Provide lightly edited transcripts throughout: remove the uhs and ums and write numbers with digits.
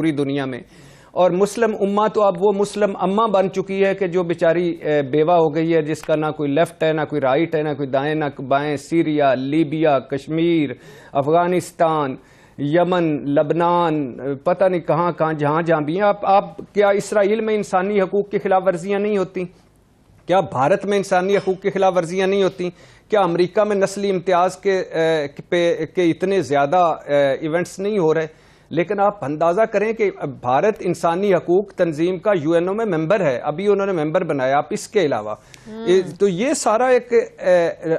پوری دنیا میں. اور مسلم امہ تو اب وہ مسلم امہ بن چکی ہے کہ جو بیچاری بیوہ ہو گئی ہے، جس کا نہ کوئی لیفٹ ہے، نہ کوئی رائٹ ہے، نہ کوئی دائیں نہ بائیں. سیریا، لیبیا، کشمیر، افغانستان، یمن، لبنان، پتہ نہیں کہاں کہاں جہاں بھی ہیں. آپ کیا اسرائیل میں انسانی حقوق کی خلاف ورزیاں نہیں ہوتی؟ کیا بھارت میں انسانی حقوق کی خلاف ورزیاں نہیں ہوتی؟ کیا امریکہ میں نسلی امتیاز کے اتنے زیادہ ایونٹس نہیں ہو رہے؟ لیکن آپ اندازہ کریں کہ بھارت انسانی حقوق تنظیم کا UN میں ممبر ہے، ابھی انہوں نے ممبر بنایا. آپ اس کے علاوہ تو یہ سارا ایک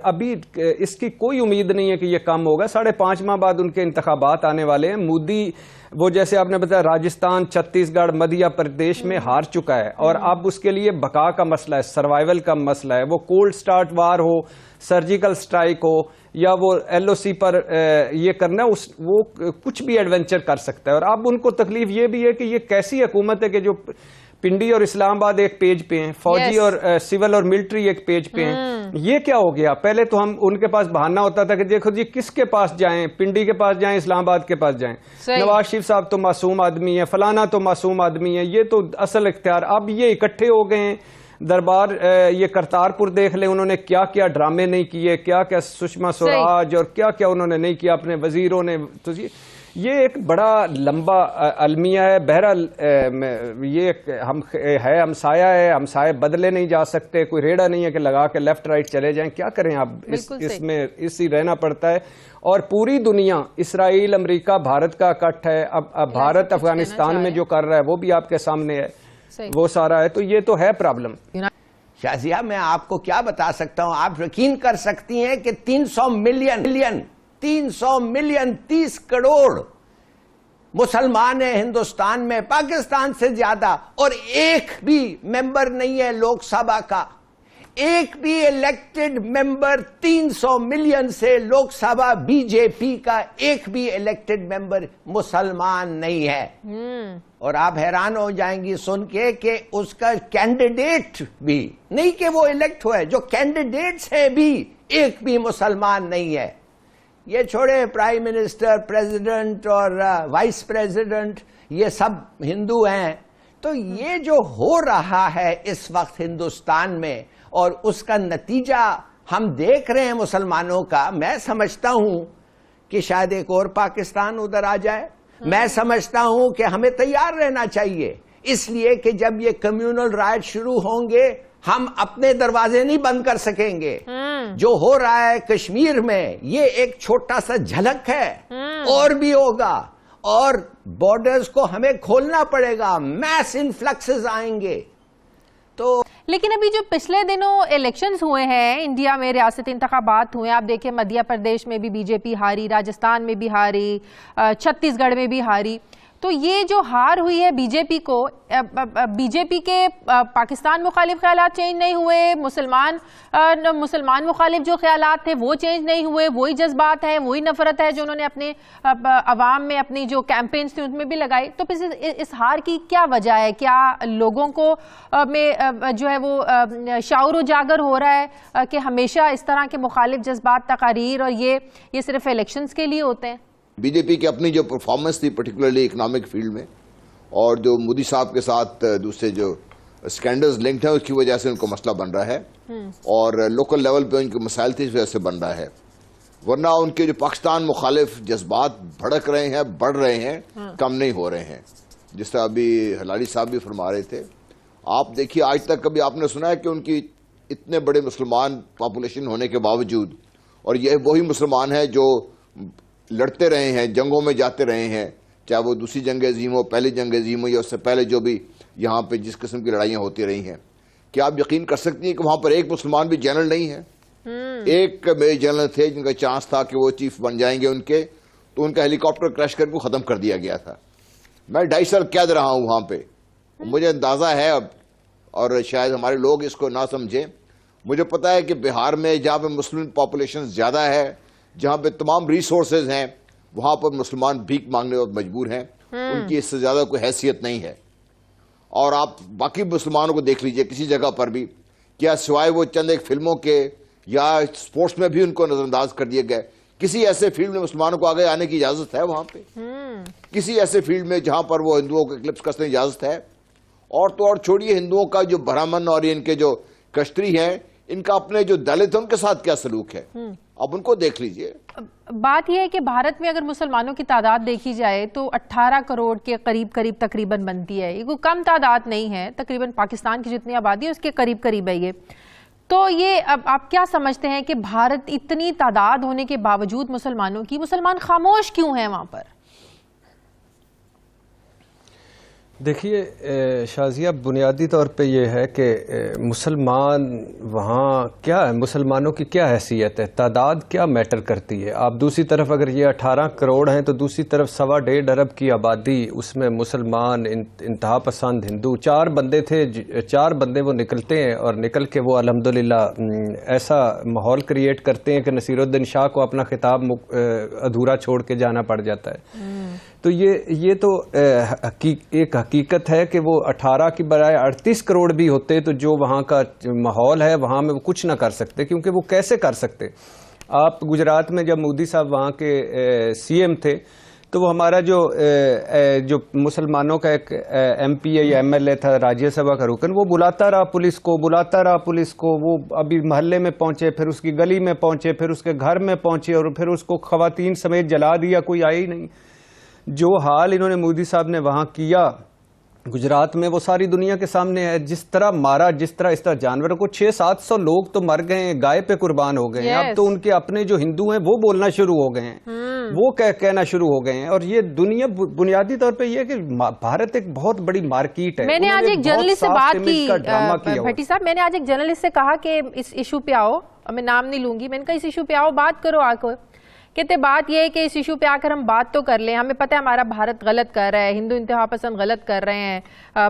ابھی اس کی کوئی امید نہیں ہے کہ یہ کام ہوگا. 5.5 ماہ بعد ان کے انتخابات آنے والے ہیں. مودی وہ جیسے آپ نے بتایا راجستھان، چھتیس گڑھ، مدھیہ پردیش میں ہار چکا ہے، اور اب اس کے لیے بقا کا مسئلہ ہے، سروائیول کا مسئلہ ہے. وہ کولڈ سٹارٹ وار ہو، سرجیکل سٹرائک ہو، یا وہ LOC پر یہ کرنا ہے، وہ کچھ بھی ایڈونچر کر سکتا ہے. اور اب ان کو تکلیف یہ بھی ہے کہ یہ کیسی حکومت ہے کہ جو پنڈی اور اسلام آباد ایک پیج پہ ہیں، فوجی اور سول اور ملٹری ایک پیج پہ ہیں. یہ کیا ہو گیا؟ پہلے تو ہم ان کے پاس بہانہ ہوتا تھا کہ دیکھو جی کس کے پاس جائیں، پنڈی کے پاس جائیں، اسلام آباد کے پاس جائیں، نواز شریف صاحب تو معصوم آدمی ہیں، فلانا تو معصوم آدمی ہے، یہ تو اصل اختیار. اب یہ اکٹھے ہو گئے ہیں دربار. یہ کرتارپور دیکھ لیں، انہوں نے کیا کیا ڈرامے نہیں کیے، کیا کیا سشما سوراج اور کیا کیا انہوں نے نہیں کیا اپنے وزیروں نے. تو یہ ایک بڑا لمبا المیہ ہے. بہرحال یہ ہمسایہ ہے، ہمسائے بدلے نہیں جا سکتے. کوئی ریڑا نہیں ہے کہ لگا کے لیفٹ رائٹ چلے جائیں. کیا کریں آپ؟ اس میں اسی رہنا پڑتا ہے. اور پوری دنیا، اسرائیل، امریکہ، بھارت کا اکٹھ ہے. اب بھارت افغانستان میں جو کر رہا ہے وہ بھی آپ کے سامنے ہے، وہ سارا ہے. تو یہ تو ہے پرابلم. شازیہ میں آپ کو کیا بتا سکتا ہوں، آپ یقین کر سکتی ہیں کہ 300 ملین 30 کروڑ مسلمان ہیں ہندوستان میں، پاکستان سے زیادہ، اور ایک بھی ممبر نہیں ہے لوک سبھا کا. ایک بھی الیکٹڈ ممبر 300 ملین سے لوک سبھا BJP کا ایک بھی الیکٹڈ ممبر مسلمان نہیں ہے. اور آپ حیران ہو جائیں گی سن کے کہ اس کا کینڈیڈیٹ بھی نہیں کہ وہ الیکٹ ہوئے، جو کینڈیڈیٹس ہیں بھی ایک بھی مسلمان نہیں ہے. یہ چھوڑے پرائم منسٹر، پریزیڈنٹ اور وائس پریزیڈنٹ یہ سب ہندو ہیں. تو یہ جو ہو رہا ہے اس وقت ہندوستان میں، اور اس کا نتیجہ ہم دیکھ رہے ہیں مسلمانوں کا، میں سمجھتا ہوں کہ شاید ایک اور پاکستان ادھر آ جائے. میں سمجھتا ہوں کہ ہمیں تیار رہنا چاہیے، اس لیے کہ جب یہ کمیونل رائٹ شروع ہوں گے ہم اپنے دروازے نہیں بند کر سکیں گے. جو ہو رہا ہے کشمیر میں یہ ایک چھوٹا سا جھلک ہے، اور بھی ہوگا، اور بارڈرز کو ہمیں کھولنا پڑے گا. میس انفلکسز آئیں گے. تو لیکن ابھی جو پچھلے دنوں الیکشنز ہوئے ہیں انڈیا میں، ریاستی انتخابات ہوئے ہیں، آپ دیکھیں مدھیہ پردیش میں بھی BJP ہاری، راجستھان میں بھی ہاری، چھتیس گڑھ میں بھی ہاری. تو یہ جو ہار ہوئی ہے بی جے پی کے پاکستان مخالف خیالات چینج نہیں ہوئے، مسلمان مخالف جو خیالات تھے وہ چینج نہیں ہوئے، وہی جذبات ہیں، وہی نفرت ہے جو انہوں نے اپنے عوام میں اپنی جو کیمپینز تھے ان میں بھی لگائی. تو پھر اس ہار کی کیا وجہ ہے؟ کیا لوگوں کو میں جو ہے وہ شعور و جاگر ہو رہا ہے کہ ہمیشہ اس طرح کے مخالف جذبات، تقاریر اور یہ صرف الیکشنز کے لیے ہوتے ہیں؟ BJP کی اپنی جو پرفارمنس تھی پرٹیکولرلی اکنامک فیلڈ میں، اور جو مودی صاحب کے ساتھ دوسرے جو سکینڈلز لنکڈ ہیں اس کی وجہ سے ان کو مسئلہ بن رہا ہے، اور لوکل لیول پہ ان کے مسائل تھے اس وجہ سے بن رہا ہے. ورنہ ان کے جو پاکستان مخالف جذبات بھڑک رہے ہیں، بڑھ رہے ہیں، کم نہیں ہو رہے ہیں. جس طرح ابھی ہلالی صاحب بھی فرما رہے تھے، آپ دیکھیے آج تک کبھی آپ نے سنا ہے کہ ان کی اتنے بڑے مسلمان پاپولیشن ہونے کے باوجود، اور یہ وہی مسلمان ہیں جو لڑتے رہے ہیں، جنگوں میں جاتے رہے ہیں، چاہے وہ دوسری جنگ عظیم ہو، پہلی جنگ عظیم ہو، یا اس سے پہلے جو بھی یہاں پہ جس قسم کی لڑائیاں ہوتی رہی ہیں. کیا آپ یقین کر سکتی ہیں کہ وہاں پر ایک مسلمان بھی جنرل نہیں ہے؟ ایک میجر جنرل تھے جن کا چانس تھا کہ وہ چیف بن جائیں گے ان کے، تو ان کا ہیلی کاپٹر کریش کر کے ختم کر دیا گیا تھا. میں 2.5 سال قید رہا ہوں وہاں پہ، مجھے اندازہ ہے اب، اور شاید ہمارے لوگ اس کو نہ سمجھیں، مجھے پتا ہے کہ بہار میں جہاں پہ مسلم پاپولیشن زیادہ ہے، جہاں پہ تمام ریسورسز ہیں، وہاں پر مسلمان بھیک مانگنے پر مجبور ہیں. ان کی اس سے زیادہ کوئی حیثیت نہیں ہے. اور آپ باقی مسلمانوں کو دیکھ لیجئے کسی جگہ پر بھی، کیا سوائے وہ چند ایک فلموں کے یا سپورٹس میں بھی ان کو نظر انداز کر دیا گیا کسی ایسے فیلڈ میں مسلمانوں کو آگے آنے کی اجازت ہے وہاں پہ؟ کسی ایسے فیلڈ میں جہاں پر وہ ہندوؤں کے کلپس کسنے کی اجازت ہے؟ اور تو اور چھوڑیے ہندوؤں کا جو برہمن اور ان کے جو کشتری ہیں، ان کا اپنے جو دلت ہیں ان کے ساتھ کیا سلوک ہے، اب ان کو دیکھ لیجئے۔ بات یہ ہے کہ بھارت میں اگر مسلمانوں کی تعداد دیکھی جائے تو 18 کروڑ کے قریب تقریباً بنتی ہے، یہ کوئی کم تعداد نہیں ہے، تقریباً پاکستان کی جتنی آبادی ہے اس کے قریب ہے یہ۔ تو یہ اب آپ کیا سمجھتے ہیں کہ بھارت اتنی تعداد ہونے کے باوجود مسلمانوں کی، مسلمان خاموش کیوں ہیں وہاں پر؟ دیکھیے شازیہ، بنیادی طور پہ یہ ہے کہ مسلمان وہاں کیا ہے، مسلمانوں کی کیا حیثیت ہے، تعداد کیا میٹر کرتی ہے؟ آپ دوسری طرف اگر یہ 18 کروڑ ہیں تو دوسری طرف 1.25 ارب کی آبادی، اس میں مسلمان، انتہا پسند ہندو، 4 بندے تھے، 4 بندے وہ نکلتے ہیں اور نکل کے وہ الحمدللہ ایسا ماحول کریٹ کرتے ہیں کہ نصیر الدین شاہ کو اپنا خطاب ادھورا چھوڑ کے جانا پڑ جاتا ہے۔ تو یہ تو ایک حقیقت ہے کہ وہ 18 کی بجائے 38 کروڑ بھی ہوتے تو جو وہاں کا ماحول ہے وہاں میں وہ کچھ نہ کر سکتے، کیونکہ وہ کیسے کر سکتے؟ آپ گجرات میں جب مودی صاحب وہاں کے سی ایم تھے تو وہ ہمارا جو مسلمانوں کا ایک ایم پی یا ایم ایل اے تھا، راجیہ سبھا کا رکن، وہ بلاتا رہا پولیس کو، وہ ابھی محلے میں پہنچے، پھر اس کی گلی میں پہنچے، پھر اس کے گھر میں پہنچے اور پھر اس کو خواتین سمیت جلا دیا، کوئی آیا ہی نہیں۔ جو حال انہوں نے مودی صاحب نے وہاں کیا گجرات میں وہ ساری دنیا کے سامنے ہے، جس طرح مارا، جس طرح اس طرح جانوروں کو 600-700 لوگ تو مر گئے ہیں، گائے پہ قربان ہو گئے ہیں۔ اب تو ان کے اپنے جو ہندو ہیں وہ بولنا شروع ہو گئے ہیں، وہ کہنا شروع ہو گئے ہیں۔ اور یہ دنیا بنیادی طور پہ یہ ہے کہ بھارت ایک بہت بڑی مارکیٹ ہے۔ میں نے آج ایک جرنلسٹ سے بات کی، بھٹی صاحب، میں نے آج ایک جرنلسٹ سے کہا کہ اس ایشو پہ آؤ، میں نام نہیں لوں گی، میں نے کہا اس ایشو پہ آؤ، بات کرو آ کر۔ کہتے بات یہ ہے کہ اس ایشو پہ آ کر ہم بات تو کر لیں، ہمیں پتہ ہے ہمارا بھارت غلط کر رہا ہے، ہندو انتہا پسند غلط کر رہے ہیں،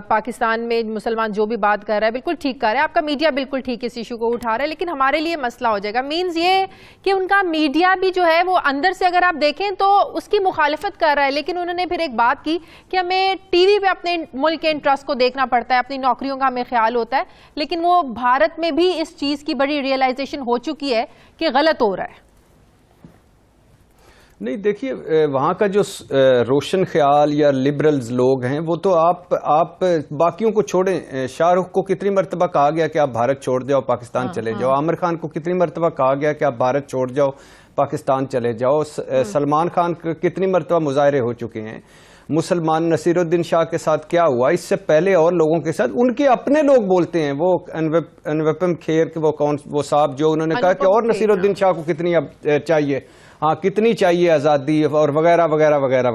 پاکستان میں مسلمان جو بھی بات کر رہا ہے بالکل ٹھیک کر رہا ہے، آپ کا میڈیا بالکل ٹھیک اس ایشو کو اٹھا رہا ہے، لیکن ہمارے لیے مسئلہ ہو جائے گا۔ مینز یہ کہ ان کا میڈیا بھی جو ہے وہ اندر سے اگر آپ دیکھیں تو اس کی مخالفت کر رہا ہے، لیکن انہوں نے پھر ایک بات کی کہ ہمیں ٹی وی پہ اپنے ملک کے انٹرسٹ کو دیکھنا پڑتا ہے، اپنی نوکریوں کا ہمیں خیال ہوتا ہے، لیکن وہ بھارت میں بھی اس چیز کی بڑی ریئلائزیشن ہو چکی ہے کہ غلط ہو رہا ہے۔ نہیں دیکھیے، وہاں کا جو روشن خیال یا لبرلز لوگ ہیں وہ تو آپ باقیوں کو چھوڑیں، شاہ رخ کو کتنی مرتبہ کہا گیا کہ آپ بھارت چھوڑ جاؤ، پاکستان چلے جاؤ، عامر خان کو کتنی مرتبہ کہا گیا کہ آپ بھارت چھوڑ جاؤ، پاکستان چلے جاؤ، سلمان خان کتنی مرتبہ مظاہرے ہو چکے ہیں۔ مسلمان نصیر الدین شاہ کے ساتھ کیا ہوا، اس سے پہلے اور لوگوں کے ساتھ ان کے اپنے لوگ بولتے ہیں، وہ انوپم کھیر کے وہ صاحب جو انہوں نے کہا کہ اور نصیر الدین شاہ کو کتنی اب چاہیے، ہاں کتنی چاہیے آزادی اور وغیرہ وغیرہ وغیرہ وغیرہ۔